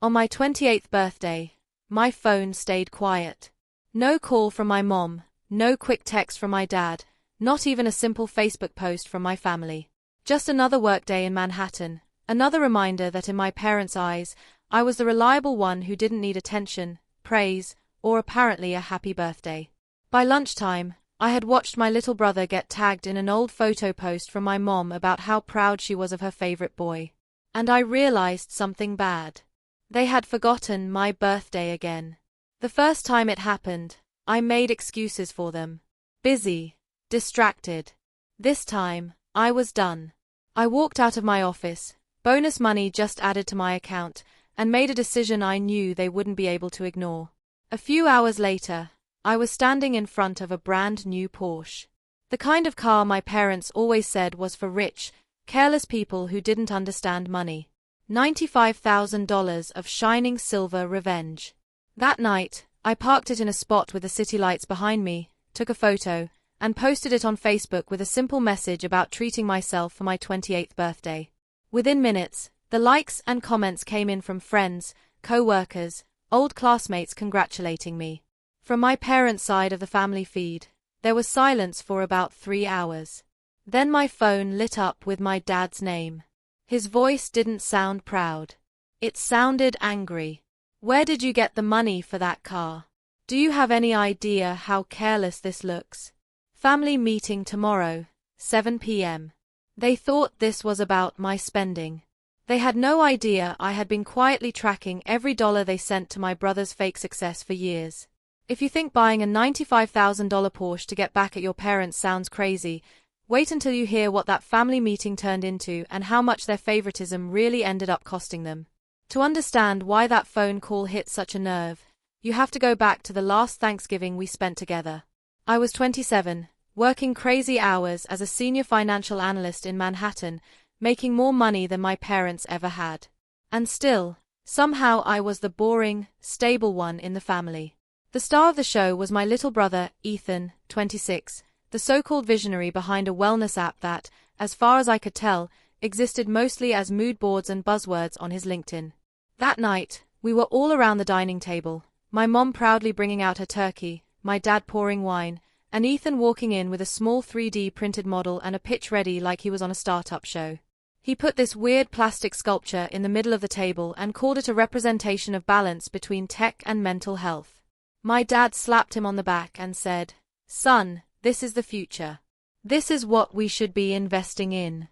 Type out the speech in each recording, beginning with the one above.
On my 28th birthday, my phone stayed quiet. No call from my mom, no quick text from my dad, not even a simple Facebook post from my family. Just another workday in Manhattan, another reminder that in my parents' eyes, I was the reliable one who didn't need attention, praise, or apparently a happy birthday. By lunchtime, I had watched my little brother get tagged in an old photo post from my mom about how proud she was of her favorite boy. And I realized something bad. They had forgotten my birthday again. The first time it happened, I made excuses for them. Busy, distracted. This time, I was done. I walked out of my office, bonus money just added to my account, and made a decision I knew they wouldn't be able to ignore. A few hours later, I was standing in front of a brand new Porsche. The kind of car my parents always said was for rich, careless people who didn't understand money. $95,000 of shining silver revenge. That night, I parked it in a spot with the city lights behind me, took a photo, and posted it on Facebook with a simple message about treating myself for my 28th birthday. Within minutes, the likes and comments came in from friends, co-workers, old classmates congratulating me. From my parents' side of the family feed, there was silence for about 3 hours. Then my phone lit up with my dad's name. His voice didn't sound proud. It sounded angry. "Where did you get the money for that car? Do you have any idea how careless this looks? Family meeting tomorrow, 7 p.m. They thought this was about my spending. They had no idea I had been quietly tracking every dollar they sent to my brother's fake success for years. If you think buying a $95,000 Porsche to get back at your parents sounds crazy, wait until you hear what that family meeting turned into and how much their favoritism really ended up costing them. To understand why that phone call hit such a nerve, you have to go back to the last Thanksgiving we spent together. I was 27, working crazy hours as a senior financial analyst in Manhattan, making more money than my parents ever had. And still, somehow I was the boring, stable one in the family. The star of the show was my little brother, Ethan, 26, the so-called visionary behind a wellness app that, as far as I could tell, existed mostly as mood boards and buzzwords on his LinkedIn. That night, we were all around the dining table, my mom proudly bringing out her turkey, my dad pouring wine, and Ethan walking in with a small 3D printed model and a pitch ready like he was on a startup show. He put this weird plastic sculpture in the middle of the table and called it a representation of balance between tech and mental health. My dad slapped him on the back and said, "Son, this is the future. This is what we should be investing in."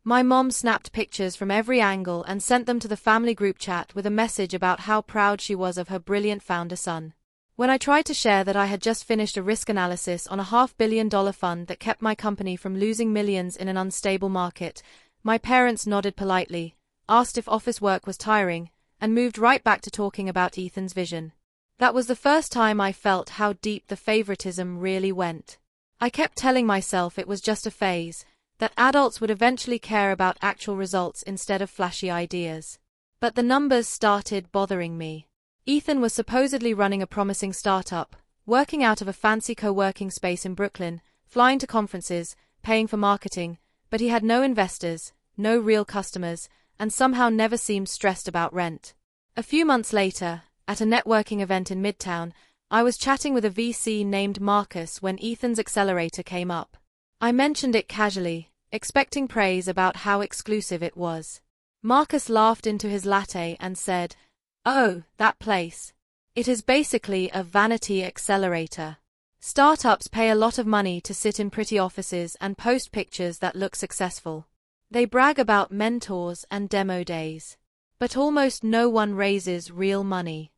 My mom snapped pictures from every angle and sent them to the family group chat with a message about how proud she was of her brilliant founder son. When I tried to share that I had just finished a risk analysis on a $500 million fund that kept my company from losing millions in an unstable market, my parents nodded politely, asked if office work was tiring, and moved right back to talking about Ethan's vision. That was the first time I felt how deep the favoritism really went. I kept telling myself it was just a phase, that adults would eventually care about actual results instead of flashy ideas. But the numbers started bothering me. Ethan was supposedly running a promising startup, working out of a fancy co-working space in Brooklyn, flying to conferences, paying for marketing, but he had no investors, no real customers, and somehow never seemed stressed about rent. A few months later, at a networking event in Midtown, I was chatting with a VC named Marcus when Ethan's accelerator came up. I mentioned it casually, expecting praise about how exclusive it was. Marcus laughed into his latte and said, "Oh, that place. It is basically a vanity accelerator. Startups pay a lot of money to sit in pretty offices and post pictures that look successful. They brag about mentors and demo days. But almost no one raises real money."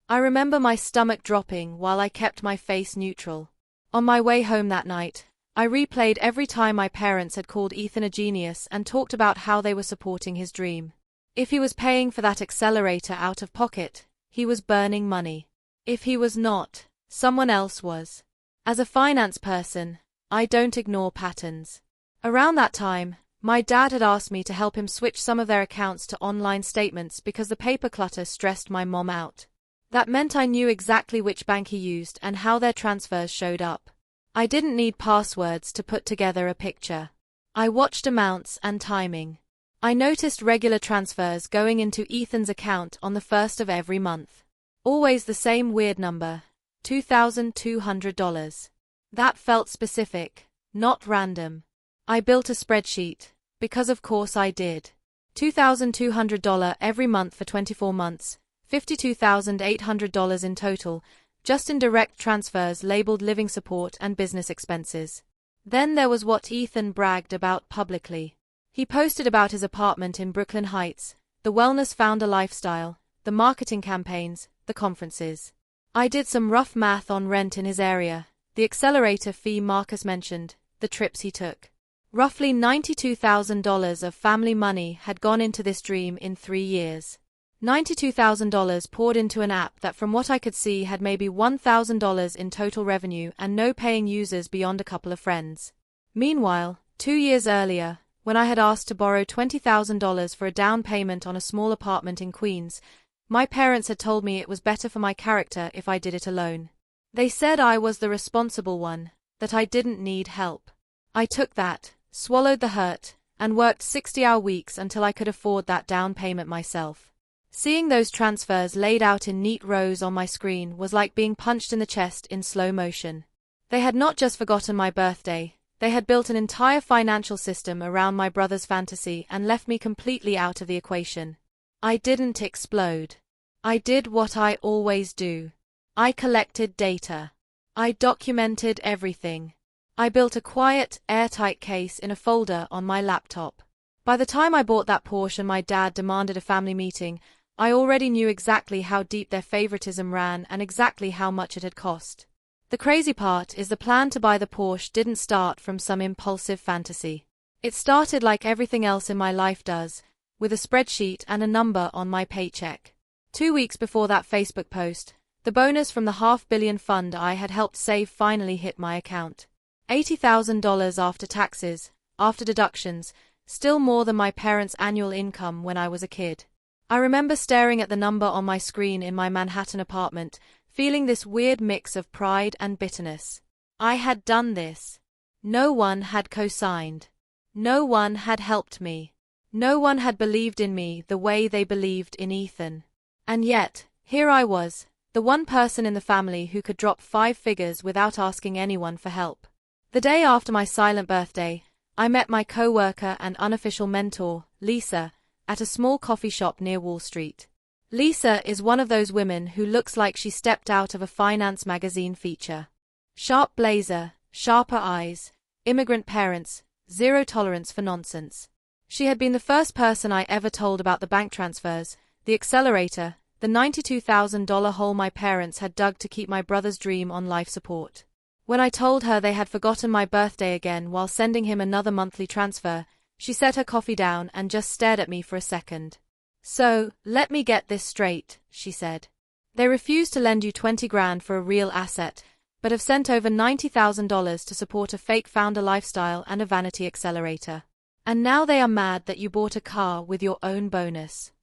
I remember my stomach dropping while I kept my face neutral. On my way home that night, I replayed every time my parents had called Ethan a genius and talked about how they were supporting his dream. If he was paying for that accelerator out of pocket, he was burning money. If he was not, someone else was. As a finance person, I don't ignore patterns. Around that time, my dad had asked me to help him switch some of their accounts to online statements because the paper clutter stressed my mom out. That meant I knew exactly which bank he used and how their transfers showed up. I didn't need passwords to put together a picture. I watched amounts and timing. I noticed regular transfers going into Ethan's account on the first of every month. Always the same weird number, $2,200. That felt specific, not random. I built a spreadsheet, because of course I did. $2,200 every month for 24 months, $52,800 in total, just in direct transfers labeled living support and business expenses. Then there was what Ethan bragged about publicly. He posted about his apartment in Brooklyn Heights, the wellness founder lifestyle, the marketing campaigns, the conferences. I did some rough math on rent in his area, the accelerator fee Marcus mentioned, the trips he took. Roughly $92,000 of family money had gone into this dream in 3 years. $92,000 poured into an app that from what I could see had maybe $1,000 in total revenue and no paying users beyond a couple of friends. Meanwhile, 2 years earlier, when I had asked to borrow $20,000 for a down payment on a small apartment in Queens, my parents had told me it was better for my character if I did it alone. They said I was the responsible one, that I didn't need help. I took that, swallowed the hurt, and worked 60-hour weeks until I could afford that down payment myself. Seeing those transfers laid out in neat rows on my screen was like being punched in the chest in slow motion. They had not just forgotten my birthday, they had built an entire financial system around my brother's fantasy and left me completely out of the equation. I didn't explode. I did what I always do. I collected data. I documented everything. I built a quiet, airtight case in a folder on my laptop. By the time I bought that Porsche and my dad demanded a family meeting, I already knew exactly how deep their favoritism ran and exactly how much it had cost. The crazy part is the plan to buy the Porsche didn't start from some impulsive fantasy. It started like everything else in my life does, with a spreadsheet and a number on my paycheck. 2 weeks before that Facebook post, the bonus from the $500 million fund I had helped save finally hit my account. $80,000 after taxes, after deductions, still more than my parents' annual income when I was a kid. I remember staring at the number on my screen in my Manhattan apartment, feeling this weird mix of pride and bitterness. I had done this. No one had co-signed. No one had helped me. No one had believed in me the way they believed in Ethan. And yet, here I was, the one person in the family who could drop 5 figures without asking anyone for help. The day after my silent birthday, I met my co-worker and unofficial mentor, Lisa, at a small coffee shop near Wall Street. Lisa is one of those women who looks like she stepped out of a finance magazine feature. Sharp blazer, sharper eyes, immigrant parents, zero tolerance for nonsense. She had been the first person I ever told about the bank transfers, the accelerator, the $92,000 hole my parents had dug to keep my brother's dream on life support. When I told her they had forgotten my birthday again while sending him another monthly transfer, she set her coffee down and just stared at me for a second. "So, let me get this straight," she said. "They refused to lend you 20 grand for a real asset, but have sent over $90,000 to support a fake founder lifestyle and a vanity accelerator. And now they are mad that you bought a car with your own bonus."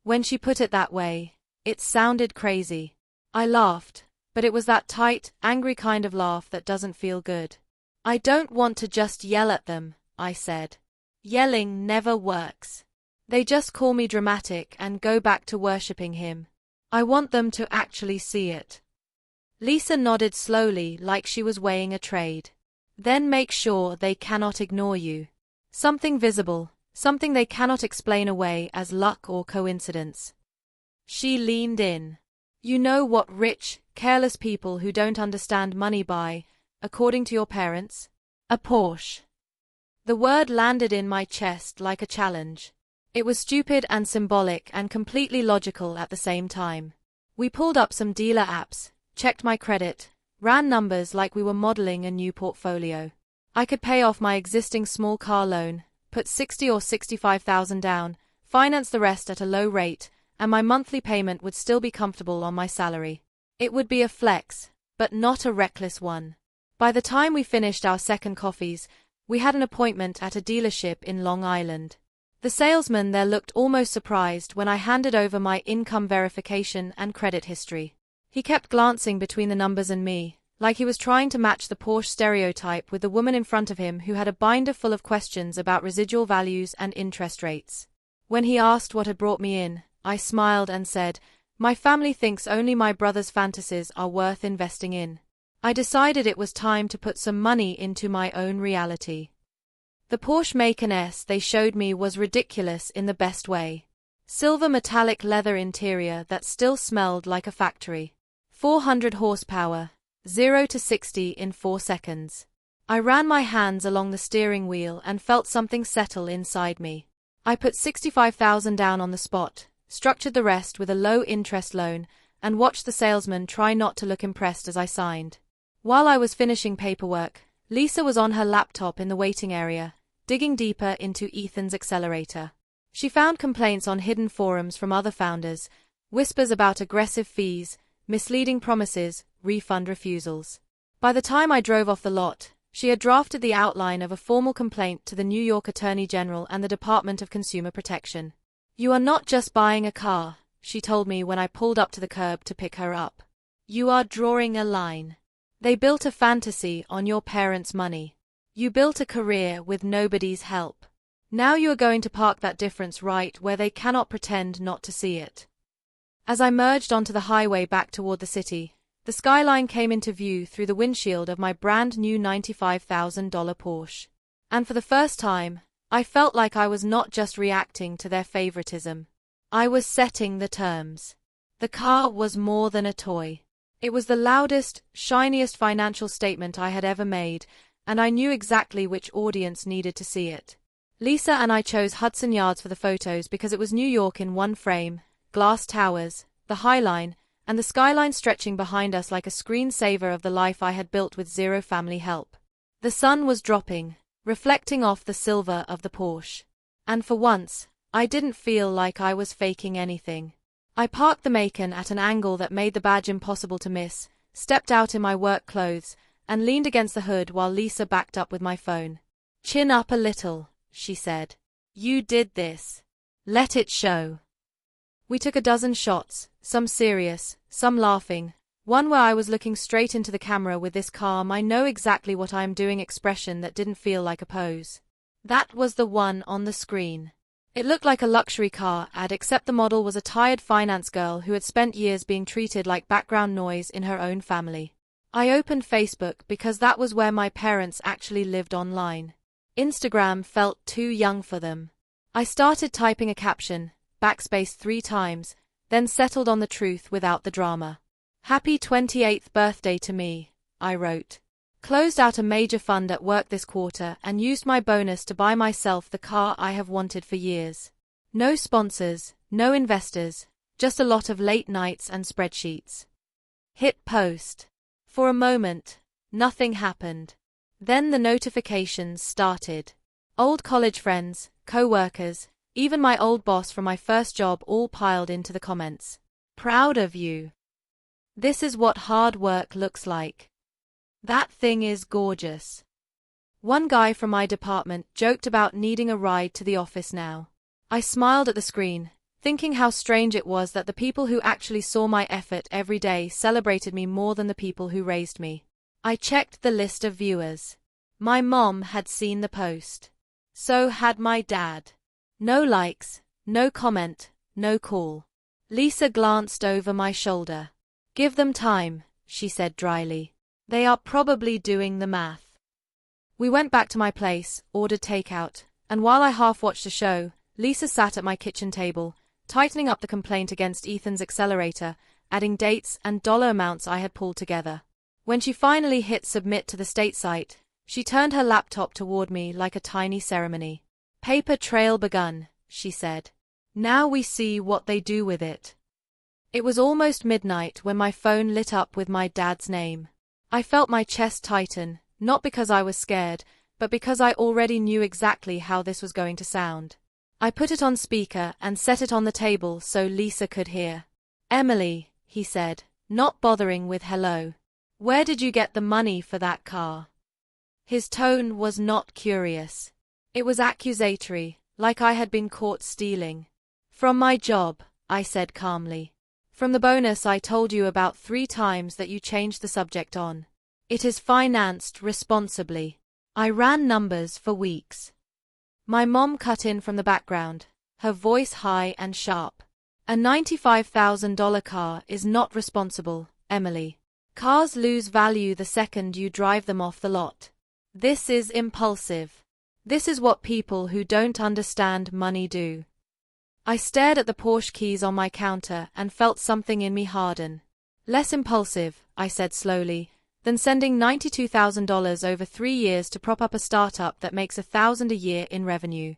When she put it that way, it sounded crazy. I laughed, but it was that tight, angry kind of laugh that doesn't feel good. "I don't want to just yell at them," I said. "Yelling never works. They just call me dramatic and go back to worshipping him. I want them to actually see it." Lisa nodded slowly like she was weighing a trade. "Then make sure they cannot ignore you. Something visible, something they cannot explain away as luck or coincidence." She leaned in. "You know what rich, careless people who don't understand money buy, according to your parents? A Porsche." The word landed in my chest like a challenge. It was stupid and symbolic and completely logical at the same time. We pulled up some dealer apps, checked my credit, ran numbers like we were modeling a new portfolio. I could pay off my existing small car loan, put $60,000 or $65,000 down, finance the rest at a low rate, and my monthly payment would still be comfortable on my salary. It would be a flex, but not a reckless one. By the time we finished our second coffees, we had an appointment at a dealership in Long Island. The salesman there looked almost surprised when I handed over my income verification and credit history. He kept glancing between the numbers and me, like he was trying to match the Porsche stereotype with the woman in front of him who had a binder full of questions about residual values and interest rates. When he asked what had brought me in, I smiled and said, "My family thinks only my brother's fantasies are worth investing in." I decided it was time to put some money into my own reality. The Porsche Macan S they showed me was ridiculous in the best way. Silver metallic leather interior that still smelled like a factory. 400 horsepower, 0 to 60 in 4 seconds. I ran my hands along the steering wheel and felt something settle inside me. I put $65,000 down on the spot, structured the rest with a low-interest loan, and watched the salesman try not to look impressed as I signed. While I was finishing paperwork, Lisa was on her laptop in the waiting area, digging deeper into Ethan's accelerator. She found complaints on hidden forums from other founders, whispers about aggressive fees, misleading promises, refund refusals. By the time I drove off the lot, she had drafted the outline of a formal complaint to the New York Attorney General and the Department of Consumer Protection. "You are not just buying a car," she told me when I pulled up to the curb to pick her up. "You are drawing a line. They built a fantasy on your parents' money. You built a career with nobody's help. Now you are going to park that difference right where they cannot pretend not to see it." As I merged onto the highway back toward the city, the skyline came into view through the windshield of my brand new $95,000 Porsche. And for the first time, I felt like I was not just reacting to their favoritism. I was setting the terms. The car was more than a toy. It was the loudest, shiniest financial statement I had ever made, and I knew exactly which audience needed to see it. Lisa and I chose Hudson Yards for the photos because it was New York in one frame, glass towers, the High Line, and the skyline stretching behind us like a screensaver of the life I had built with zero family help. The sun was dropping, reflecting off the silver of the Porsche. And for once, I didn't feel like I was faking anything. I parked the Macan at an angle that made the badge impossible to miss, stepped out in my work clothes, and leaned against the hood while Lisa backed up with my phone. "Chin up a little," she said. "You did this. Let it show." We took a dozen shots, some serious, some laughing, one where I was looking straight into the camera with this calm I know exactly what I am doing expression that didn't feel like a pose. That was the one on the screen. It looked like a luxury car ad, except the model was a tired finance girl who had spent years being treated like background noise in her own family. I opened Facebook because that was where my parents actually lived online. Instagram felt too young for them. I started typing a caption, backspace 3 times, then settled on the truth without the drama. "Happy 28th birthday to me," I wrote. "Closed out a major fund at work this quarter and used my bonus to buy myself the car I have wanted for years. No sponsors, no investors, just a lot of late nights and spreadsheets." Hit post. For a moment, nothing happened. Then the notifications started. Old college friends, co-workers, even my old boss from my first job all piled into the comments. "Proud of you. This is what hard work looks like. That thing is gorgeous." One guy from my department joked about needing a ride to the office now. I smiled at the screen, thinking how strange it was that the people who actually saw my effort every day celebrated me more than the people who raised me. I checked the list of viewers. My mom had seen the post. So had my dad. No likes, no comment, no call. Lisa glanced over my shoulder. "Give them time," she said dryly. "They are probably doing the math." We went back to my place, ordered takeout, and while I half-watched the show, Lisa sat at my kitchen table, tightening up the complaint against Ethan's accelerator, adding dates and dollar amounts I had pulled together. When she finally hit submit to the state site, she turned her laptop toward me like a tiny ceremony. "Paper trail begun," she said. "Now we see what they do with it." It was almost midnight when my phone lit up with my dad's name. I felt my chest tighten, not because I was scared, but because I already knew exactly how this was going to sound. I put it on speaker and set it on the table so Lisa could hear. "Emily," he said, not bothering with hello. "Where did you get the money for that car?" His tone was not curious. It was accusatory, like I had been caught stealing. "From my job," I said calmly. "From the bonus I told you about 3 times that you changed the subject on." It is financed responsibly. I ran numbers for weeks. My mom cut in from the background, her voice high and sharp. A $95,000 car is not responsible, Emily. Cars lose value the second you drive them off the lot. This is impulsive. This is what people who don't understand money do. I stared at the Porsche keys on my counter and felt something in me harden. Less impulsive, I said slowly, than sending $92,000 over 3 years to prop up a startup that makes $1,000 a year in revenue.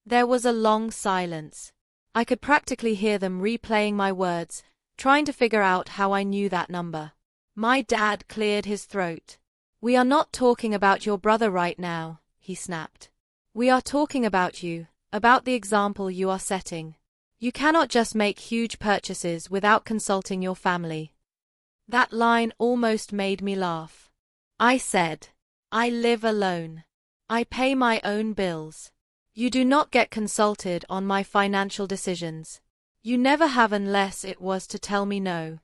There was a long silence. I could practically hear them replaying my words, trying to figure out how I knew that number. My dad cleared his throat. "We are not talking about your brother right now," he snapped. "We are talking about you, about the example you are setting. You cannot just make huge purchases without consulting your family." That line almost made me laugh. I said, "I live alone. I pay my own bills. You do not get consulted on my financial decisions. You never have unless it was to tell me no."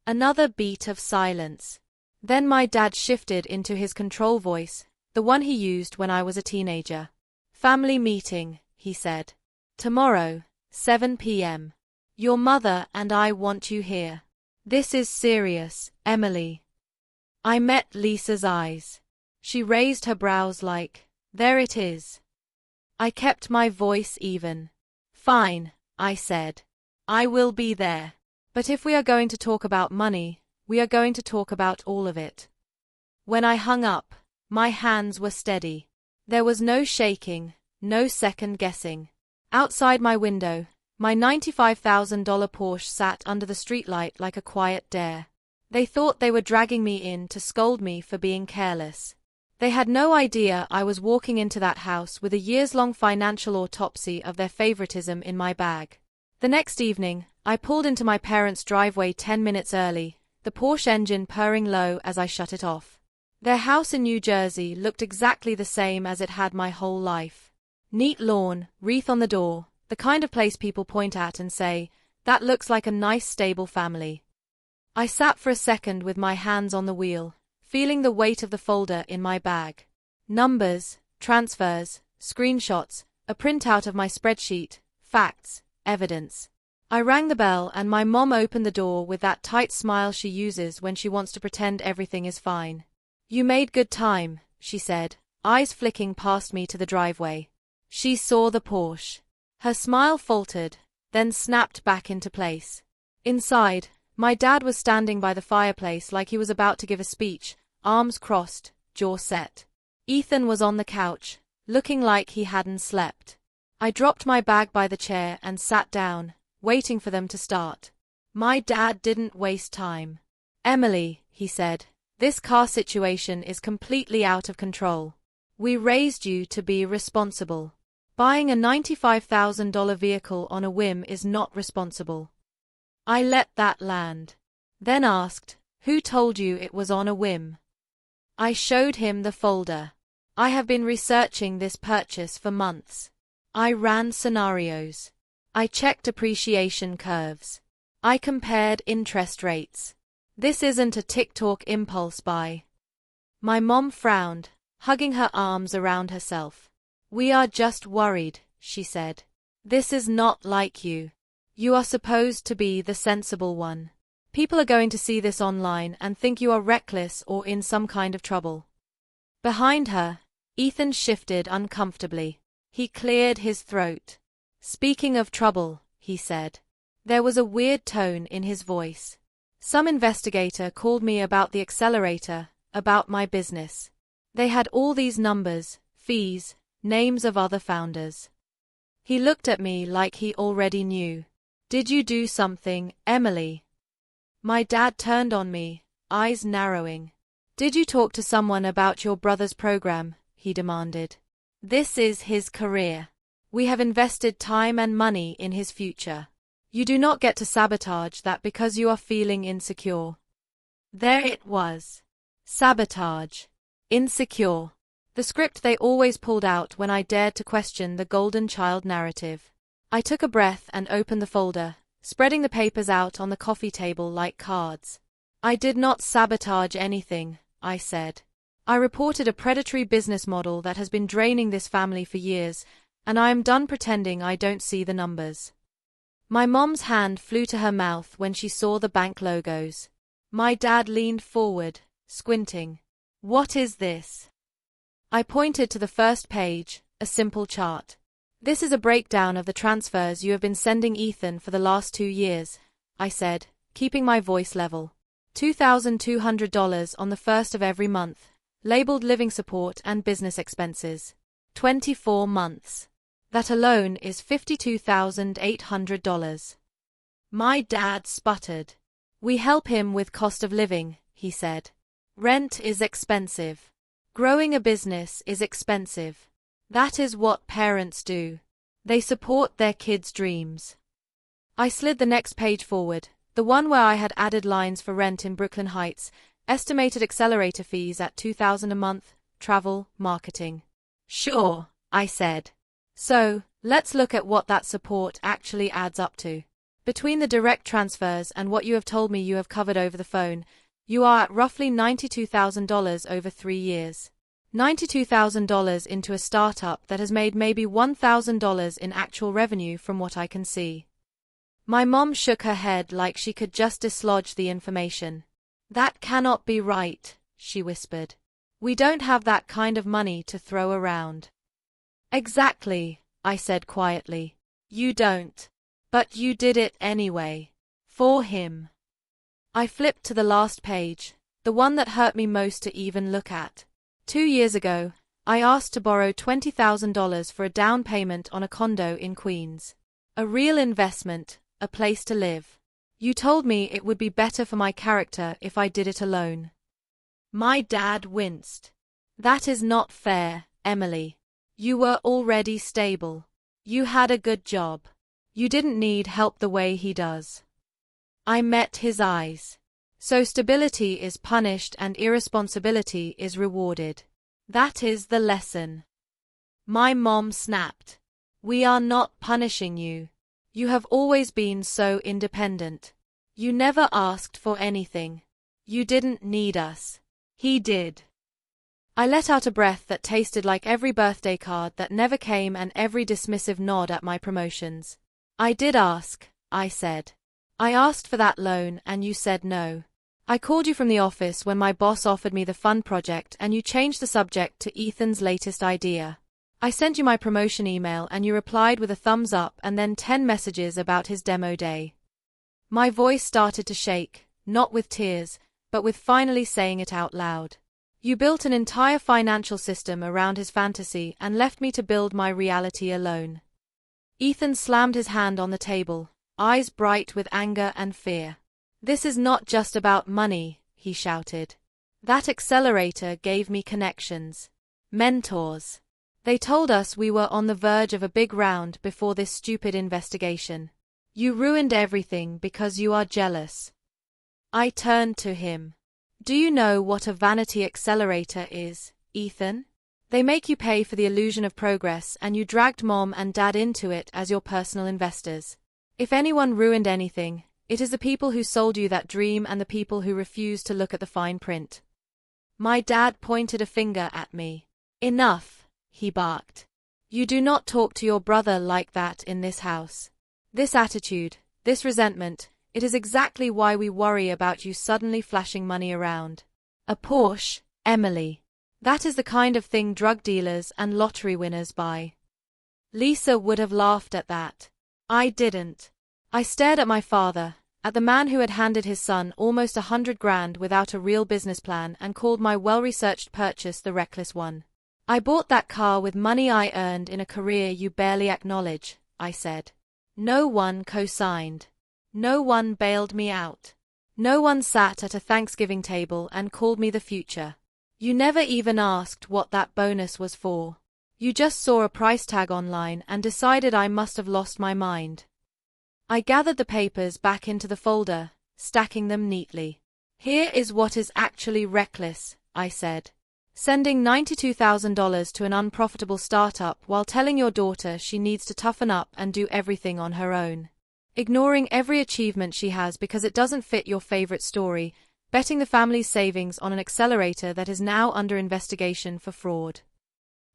Another beat of silence. Then my dad shifted into his control voice, the one he used when I was a teenager. "Family meeting," he said. "Tomorrow, 7 p.m. Your mother and I want you here. This is serious, Emily." I met Lisa's eyes. She raised her brows like, "There it is." I kept my voice even. "Fine," I said. "I will be there. But if we are going to talk about money, we are going to talk about all of it." When I hung up, my hands were steady. There was no shaking, no second guessing. Outside my window, my $95,000 Porsche sat under the streetlight like a quiet dare. They thought they were dragging me in to scold me for being careless. They had no idea I was walking into that house with a years-long financial autopsy of their favoritism in my bag. The next evening, I pulled into my parents' driveway 10 minutes early, the Porsche engine purring low as I shut it off. Their house in New Jersey looked exactly the same as it had my whole life. Neat lawn, wreath on the door, the kind of place people point at and say, "That looks like a nice stable family." I sat for a second with my hands on the wheel, feeling the weight of the folder in my bag. Numbers, transfers, screenshots, a printout of my spreadsheet, facts, evidence. I rang the bell and my mom opened the door with that tight smile she uses when she wants to pretend everything is fine. "You made good time," she said, eyes flicking past me to the driveway. She saw the Porsche. Her smile faltered, then snapped back into place. Inside, my dad was standing by the fireplace like he was about to give a speech, arms crossed, jaw set. Ethan was on the couch, looking like he hadn't slept. I dropped my bag by the chair and sat down, waiting for them to start. My dad didn't waste time. "Emily," he said, "this car situation is completely out of control. We raised you to be responsible. Buying a $95,000 vehicle on a whim is not responsible." I let that land. Then asked, "Who told you it was on a whim?" I showed him the folder. I have been researching this purchase for months. I ran scenarios. I checked appreciation curves. I compared interest rates. This isn't a TikTok impulse buy. My mom frowned, hugging her arms around herself. "We are just worried," she said. "This is not like you. You are supposed to be the sensible one. People are going to see this online and think you are reckless or in some kind of trouble." Behind her, Ethan shifted uncomfortably. He cleared his throat. "Speaking of trouble," he said. There was a weird tone in his voice. "Some investigator called me about the accelerator, about my business. They had all these numbers, fees, names of other founders." He looked at me like he already knew. "Did you do something, Emily?" My dad turned on me, eyes narrowing. "Did you talk to someone about your brother's program?" he demanded. "This is his career. We have invested time and money in his future. You do not get to sabotage that because you are feeling insecure." There it was. Sabotage. Insecure. The script they always pulled out when I dared to question the golden child narrative. I took a breath and opened the folder, spreading the papers out on the coffee table like cards. "I did not sabotage anything," I said. I reported a predatory business model that has been draining this family for years, and I am done pretending I don't see the numbers. My mom's hand flew to her mouth when she saw the bank logos. My dad leaned forward, squinting. What is this? I pointed to the first page, a simple chart. This is a breakdown of the transfers you have been sending Ethan for the last 2 years, I said, keeping my voice level. $2,200 on the first of every month, labeled living support and business expenses. 24 months. That alone is $52,800. My dad sputtered. We help him with cost of living, he said. Rent is expensive. Growing a business is expensive. That is what parents do. They support their kids' dreams. I slid the next page forward, the one where I had added lines for rent in Brooklyn Heights, estimated accelerator fees at $2,000 a month, travel, marketing. Sure, I said. So, let's look at what that support actually adds up to. Between the direct transfers and what you have told me you have covered over the phone, you are at roughly $92,000 over 3 years. $92,000 into a startup that has made maybe $1,000 in actual revenue from what I can see. My mom shook her head like she could just dislodge the information. That cannot be right, she whispered. We don't have that kind of money to throw around. Exactly, I said quietly. You don't. But you did it anyway. For him. I flipped to the last page, the one that hurt me most to even look at. 2 years ago, I asked to borrow $20,000 for a down payment on a condo in Queens. A real investment, a place to live. You told me it would be better for my character if I did it alone. My dad winced. That is not fair, Emily. You were already stable. You had a good job. You didn't need help the way he does. I met his eyes. So stability is punished and irresponsibility is rewarded. That is the lesson. My mom snapped. We are not punishing you. You have always been so independent. You never asked for anything. You didn't need us. He did. I let out a breath that tasted like every birthday card that never came and every dismissive nod at my promotions. I did ask, I said. I asked for that loan and you said no. I called you from the office when my boss offered me the fund project and you changed the subject to Ethan's latest idea. I sent you my promotion email and you replied with a thumbs up and then 10 messages about his demo day. My voice started to shake, not with tears, but with finally saying it out loud. You built an entire financial system around his fantasy and left me to build my reality alone. Ethan slammed his hand on the table, eyes bright with anger and fear. This is not just about money, he shouted. That accelerator gave me connections. Mentors. They told us we were on the verge of a big round before this stupid investigation. You ruined everything because you are jealous. I turned to him. Do you know what a vanity accelerator is, Ethan? They make you pay for the illusion of progress and you dragged mom and dad into it as your personal investors. If anyone ruined anything, it is the people who sold you that dream and the people who refused to look at the fine print. My dad pointed a finger at me. Enough, he barked. You do not talk to your brother like that in this house. This attitude, this resentment, it is exactly why we worry about you suddenly flashing money around. A Porsche, Emily. That is the kind of thing drug dealers and lottery winners buy. Lisa would have laughed at that. I didn't. I stared at my father, at the man who had handed his son almost $100,000 without a real business plan and called my well-researched purchase the reckless one. I bought that car with money I earned in a career you barely acknowledge, I said. No one co-signed. No one bailed me out. No one sat at a Thanksgiving table and called me the future. You never even asked what that bonus was for. You just saw a price tag online and decided I must have lost my mind. I gathered the papers back into the folder, stacking them neatly. Here is what is actually reckless, I said. Sending $92,000 to an unprofitable startup while telling your daughter she needs to toughen up and do everything on her own. Ignoring every achievement she has because it doesn't fit your favorite story, betting the family's savings on an accelerator that is now under investigation for fraud.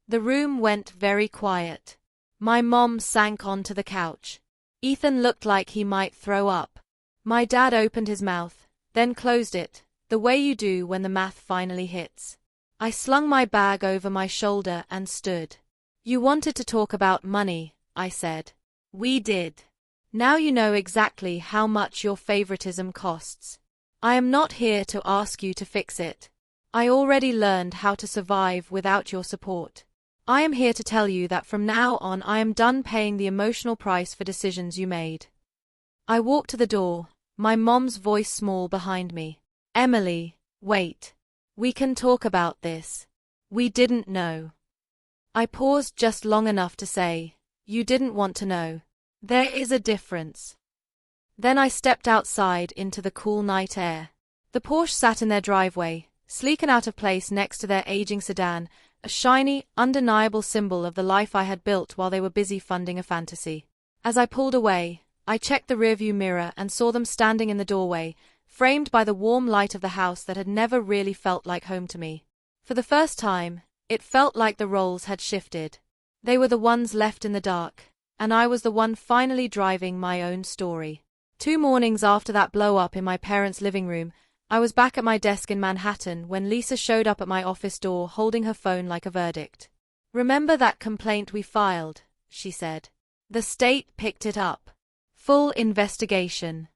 The room went very quiet. My mom sank onto the couch. Ethan looked like he might throw up. My dad opened his mouth, then closed it, the way you do when the math finally hits. I slung my bag over my shoulder and stood. You wanted to talk about money, I said. We did. Now you know exactly how much your favoritism costs. I am not here to ask you to fix it. I already learned how to survive without your support. I am here to tell you that from now on I am done paying the emotional price for decisions you made. I walked to the door, my mom's voice small behind me. Emily, wait. We can talk about this. We didn't know. I paused just long enough to say, you didn't want to know. There is a difference. Then I stepped outside into the cool night air. The Porsche sat in their driveway, sleek and out of place next to their aging sedan, a shiny, undeniable symbol of the life I had built while they were busy funding a fantasy. As I pulled away, I checked the rearview mirror and saw them standing in the doorway, framed by the warm light of the house that had never really felt like home to me. For the first time, it felt like the roles had shifted. They were the ones left in the dark, and I was the one finally driving my own story. 2 mornings after that blow-up in my parents' living room, I was back at my desk in Manhattan when Lisa showed up at my office door holding her phone like a verdict. Remember that complaint we filed, she said. The state picked it up. Full investigation.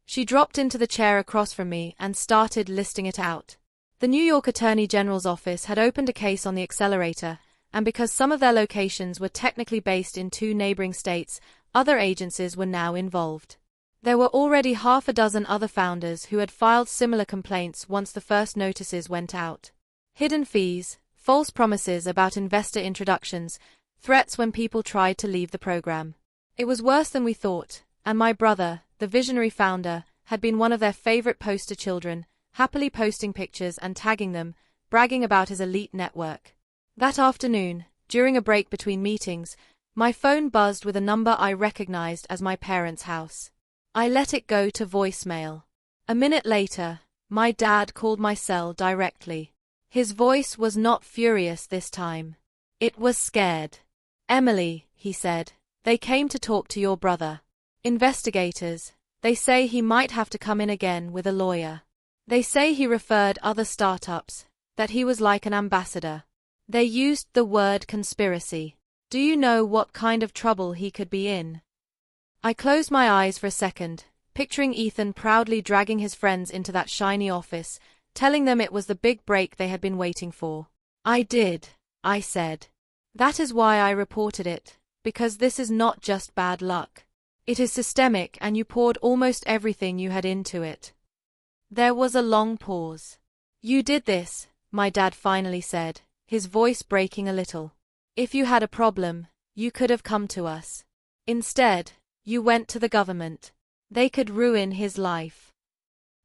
She dropped into the chair across from me and started listing it out. The New York Attorney General's office had opened a case on the accelerator, and because some of their locations were technically based in 2 neighboring states, other agencies were now involved. There were already half a dozen other founders who had filed similar complaints once the first notices went out. Hidden fees, false promises about investor introductions, threats when people tried to leave the program. It was worse than we thought, and my brother, the visionary founder, had been one of their favorite poster children, happily posting pictures and tagging them, bragging about his elite network. That afternoon, during a break between meetings, my phone buzzed with a number I recognized as my parents' house. I let it go to voicemail. A minute later, my dad called my cell directly. His voice was not furious this time. It was scared. Emily, he said, they came to talk to your brother. Investigators. They say he might have to come in again with a lawyer. They say he referred other startups, that he was like an ambassador. They used the word conspiracy. Do you know what kind of trouble he could be in? I closed my eyes for a second, picturing Ethan proudly dragging his friends into that shiny office, telling them it was the big break they had been waiting for. I did, I said. That is why I reported it, because this is not just bad luck. It is systemic and you poured almost everything you had into it. There was a long pause. You did this, my dad finally said, his voice breaking a little. If you had a problem, you could have come to us. Instead, you went to the government. They could ruin his life.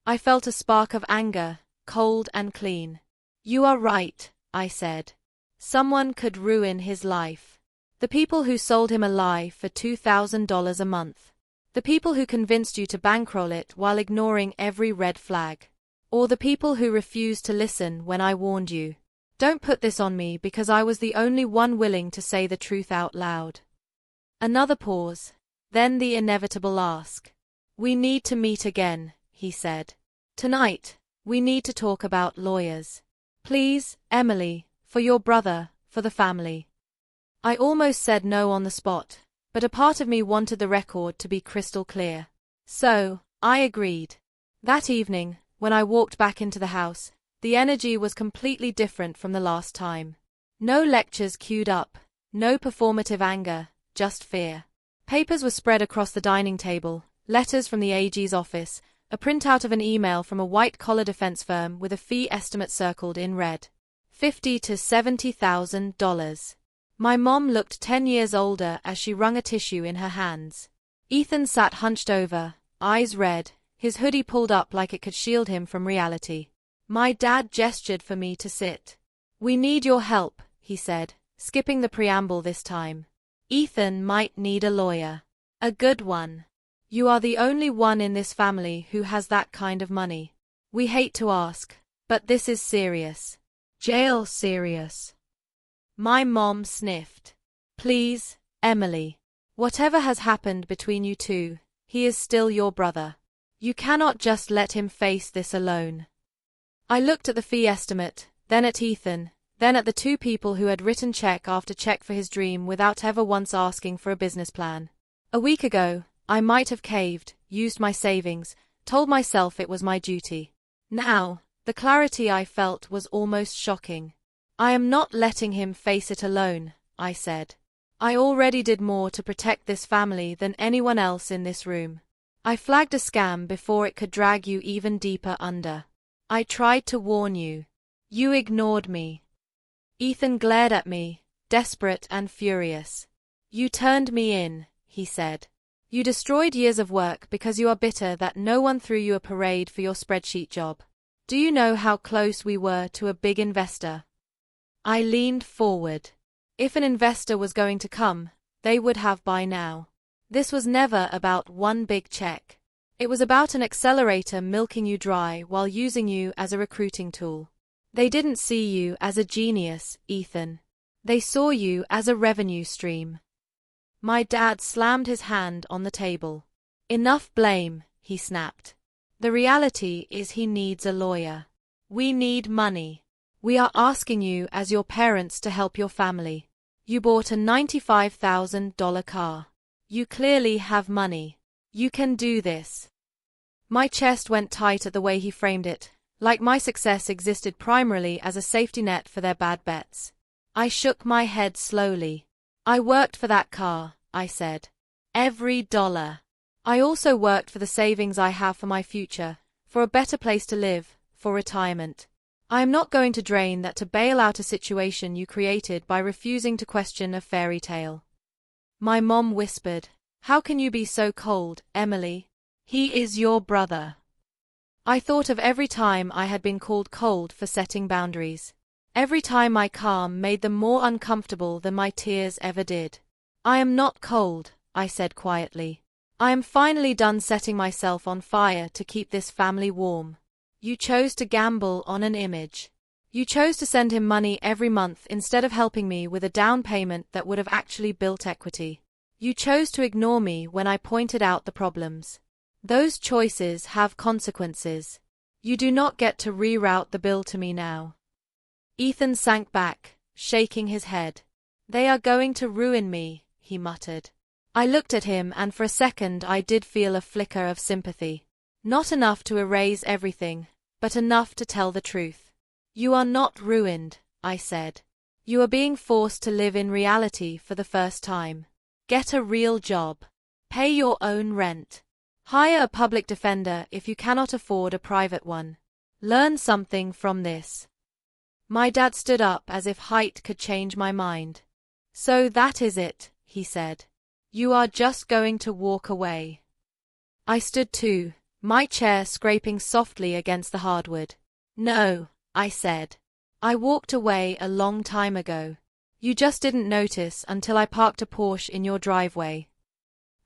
I felt a spark of anger, cold and clean. You are right, I said. Someone could ruin his life. The people who sold him a lie for $2,000 a month. The people who convinced you to bankroll it while ignoring every red flag. Or the people who refused to listen when I warned you. Don't put this on me because I was the only one willing to say the truth out loud. Another pause. Then the inevitable ask. We need to meet again, he said. Tonight, we need to talk about lawyers. Please, Emily, for your brother, for the family. I almost said no on the spot, but a part of me wanted the record to be crystal clear. So, I agreed. That evening, when I walked back into the house, the energy was completely different from the last time. No lectures queued up, no performative anger, just fear. Papers were spread across the dining table, letters from the AG's office, a printout of an email from a white-collar defense firm with a fee estimate circled in red. $50,000 to $70,000. My mom looked 10 years older as she wrung a tissue in her hands. Ethan sat hunched over, eyes red, his hoodie pulled up like it could shield him from reality. My dad gestured for me to sit. We need your help, he said, skipping the preamble this time. Ethan might need a lawyer. A good one. You are the only one in this family who has that kind of money. We hate to ask, but this is serious. Jail serious. My mom sniffed. Please, Emily. Whatever has happened between you two, he is still your brother. You cannot just let him face this alone. I looked at the fee estimate, then at Ethan, then at the two people who had written check after check for his dream without ever once asking for a business plan. A week ago, I might have caved, used my savings, told myself it was my duty. Now, the clarity I felt was almost shocking. I am not letting him face it alone, I said. I already did more to protect this family than anyone else in this room. I flagged a scam before it could drag you even deeper under. I tried to warn you. You ignored me. Ethan glared at me, desperate and furious. You turned me in, he said. You destroyed years of work because you are bitter that no one threw you a parade for your spreadsheet job. Do you know how close we were to a big investor? I leaned forward. If an investor was going to come, they would have by now. This was never about one big check. It was about an accelerator milking you dry while using you as a recruiting tool. They didn't see you as a genius, Ethan. They saw you as a revenue stream. My dad slammed his hand on the table. Enough blame, he snapped. The reality is he needs a lawyer. We need money. We are asking you as your parents to help your family. You bought a $95,000 car. You clearly have money. You can do this. My chest went tight at the way he framed it, like my success existed primarily as a safety net for their bad bets. I shook my head slowly. I worked for that car, I said. Every dollar. I also worked for the savings I have for my future, for a better place to live, for retirement. I am not going to drain that to bail out a situation you created by refusing to question a fairy tale. My mom whispered, How can you be so cold, Emily? He is your brother. I thought of every time I had been called cold for setting boundaries. Every time my calm made them more uncomfortable than my tears ever did. I am not cold, I said quietly. I am finally done setting myself on fire to keep this family warm. You chose to gamble on an image. You chose to send him money every month instead of helping me with a down payment that would have actually built equity. You chose to ignore me when I pointed out the problems. Those choices have consequences. You do not get to reroute the bill to me now. Ethan sank back, shaking his head. They are going to ruin me, he muttered. I looked at him and for a second I did feel a flicker of sympathy. Not enough to erase everything, but enough to tell the truth. You are not ruined, I said. You are being forced to live in reality for the first time. Get a real job. Pay your own rent. Hire a public defender if you cannot afford a private one. Learn something from this. My dad stood up as if height could change my mind. So that is it, he said. You are just going to walk away. I stood too, my chair scraping softly against the hardwood. No, I said. I walked away a long time ago. You just didn't notice until I parked a Porsche in your driveway.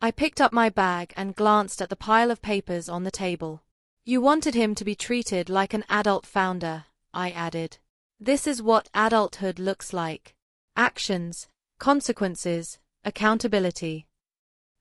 I picked up my bag and glanced at the pile of papers on the table. You wanted him to be treated like an adult founder, I added. This is what adulthood looks like. Actions, consequences, accountability.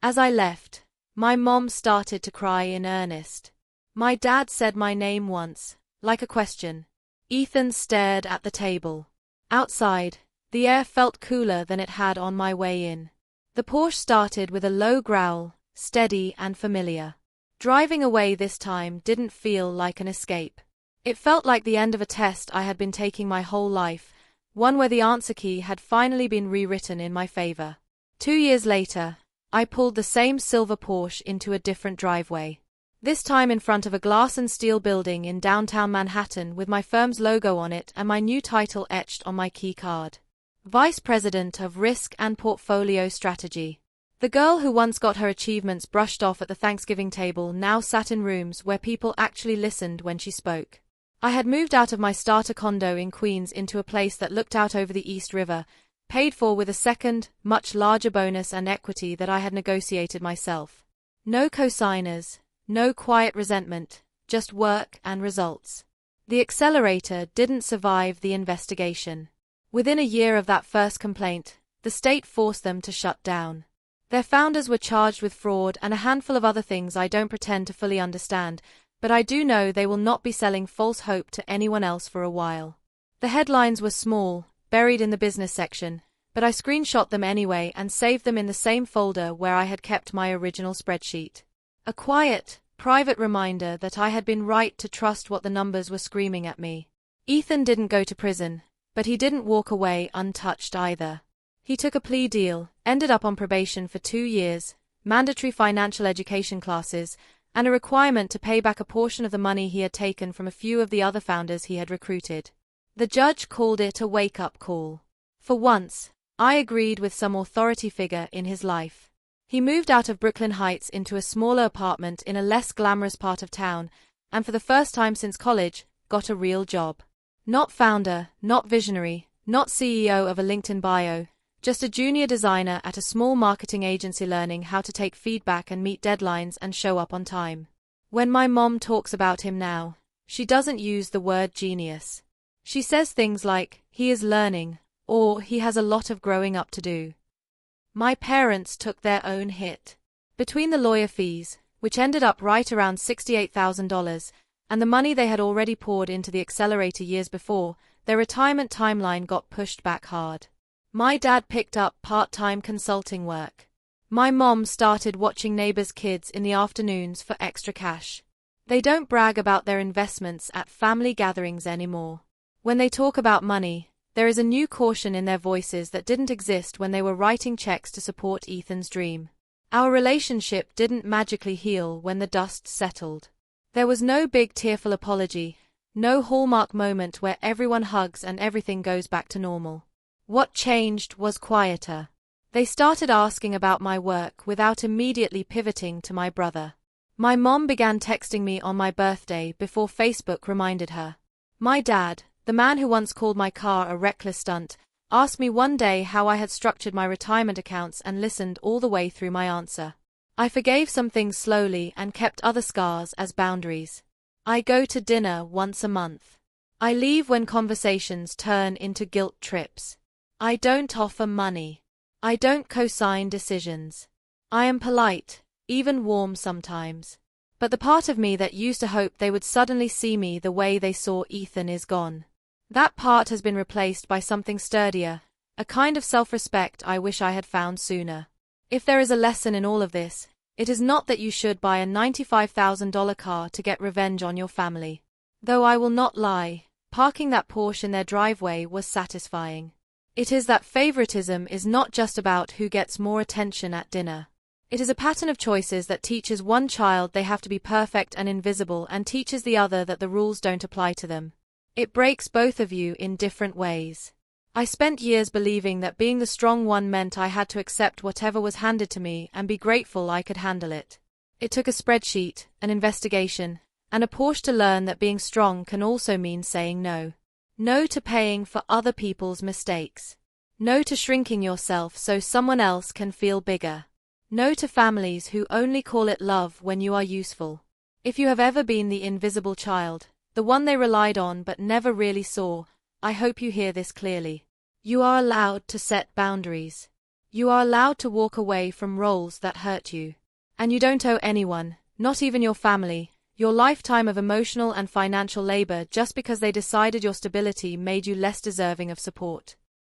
As I left, my mom started to cry in earnest. My dad said my name once, like a question. Ethan stared at the table. Outside, the air felt cooler than it had on my way in. The Porsche started with a low growl, steady and familiar. Driving away this time didn't feel like an escape. It felt like the end of a test I had been taking my whole life, one where the answer key had finally been rewritten in my favor. 2 years later, I pulled the same silver Porsche into a different driveway. This time in front of a glass and steel building in downtown Manhattan with my firm's logo on it and my new title etched on my key card. Vice President of Risk and Portfolio Strategy. The girl who once got her achievements brushed off at the Thanksgiving table now sat in rooms where people actually listened when she spoke. I had moved out of my starter condo in Queens into a place that looked out over the East River, paid for with a second, much larger bonus and equity that I had negotiated myself. No cosigners, no quiet resentment, just work and results. The accelerator didn't survive the investigation. Within a year of that first complaint, the state forced them to shut down. Their founders were charged with fraud and a handful of other things I don't pretend to fully understand, but I do know they will not be selling false hope to anyone else for a while. The headlines were small, buried in the business section, but I screenshot them anyway and saved them in the same folder where I had kept my original spreadsheet. A quiet, private reminder that I had been right to trust what the numbers were screaming at me. Ethan didn't go to prison, but he didn't walk away untouched either. He took a plea deal, ended up on probation for 2 years, mandatory financial education classes, and a requirement to pay back a portion of the money he had taken from a few of the other founders he had recruited. The judge called it a wake-up call. For once, I agreed with some authority figure in his life. He moved out of Brooklyn Heights into a smaller apartment in a less glamorous part of town, and for the first time since college, got a real job. Not founder, not visionary, not CEO of a LinkedIn bio, just a junior designer at a small marketing agency learning how to take feedback and meet deadlines and show up on time. When my mom talks about him now, she doesn't use the word genius. She says things like, he is learning, or he has a lot of growing up to do. My parents took their own hit. Between the lawyer fees, which ended up right around $68,000, and the money they had already poured into the accelerator years before, their retirement timeline got pushed back hard. My dad picked up part-time consulting work. My mom started watching neighbors' kids in the afternoons for extra cash. They don't brag about their investments at family gatherings anymore. When they talk about money, there is a new caution in their voices that didn't exist when they were writing checks to support Ethan's dream. Our relationship didn't magically heal when the dust settled. There was no big tearful apology, no hallmark moment where everyone hugs and everything goes back to normal. What changed was quieter. They started asking about my work without immediately pivoting to my brother. My mom began texting me on my birthday before Facebook reminded her. My dad, the man who once called my car a reckless stunt, asked me one day how I had structured my retirement accounts and listened all the way through my answer. I forgave some things slowly and kept other scars as boundaries. I go to dinner once a month. I leave when conversations turn into guilt trips. I don't offer money. I don't co-sign decisions. I am polite, even warm sometimes. But the part of me that used to hope they would suddenly see me the way they saw Ethan is gone. That part has been replaced by something sturdier, a kind of self-respect I wish I had found sooner. If there is a lesson in all of this, it is not that you should buy a $95,000 car to get revenge on your family. Though I will not lie, parking that Porsche in their driveway was satisfying. It is that favoritism is not just about who gets more attention at dinner. It is a pattern of choices that teaches one child they have to be perfect and invisible and teaches the other that the rules don't apply to them. It breaks both of you in different ways. I spent years believing that being the strong one meant I had to accept whatever was handed to me and be grateful I could handle it. It took a spreadsheet, an investigation, and a Porsche to learn that being strong can also mean saying no. No to paying for other people's mistakes. No to shrinking yourself so someone else can feel bigger. No to families who only call it love when you are useful. If you have ever been the invisible child, the one they relied on but never really saw, I hope you hear this clearly. You are allowed to set boundaries. You are allowed to walk away from roles that hurt you. And you don't owe anyone, not even your family, your lifetime of emotional and financial labor just because they decided your stability made you less deserving of support.